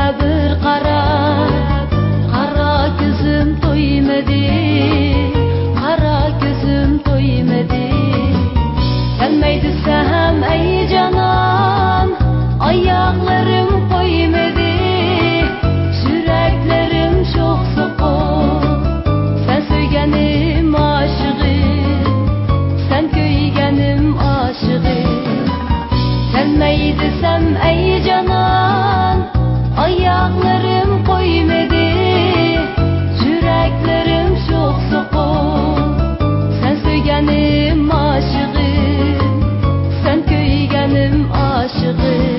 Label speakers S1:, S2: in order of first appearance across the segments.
S1: bir qara gözüm toymadı, qara gözüm toymadı. Gelmeydi sen ey canan, ayaklarım koymadı, yüreklerim çok soğuk. Sen söygenim aşığım, sen köygenim aşığım. Gelmeydi sen ey canan, ayaklarım koymadı, yüreklerim çok soğuk. Sen söygenim aşığım, sen köygenim aşığım.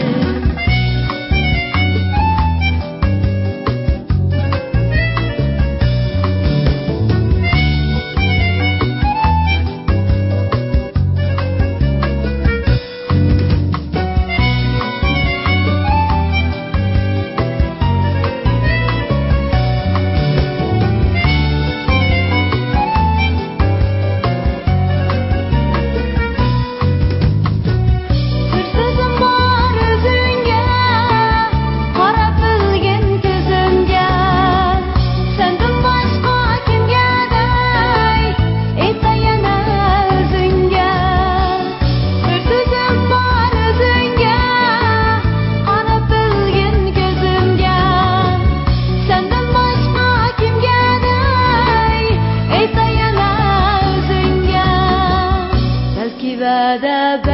S1: Vada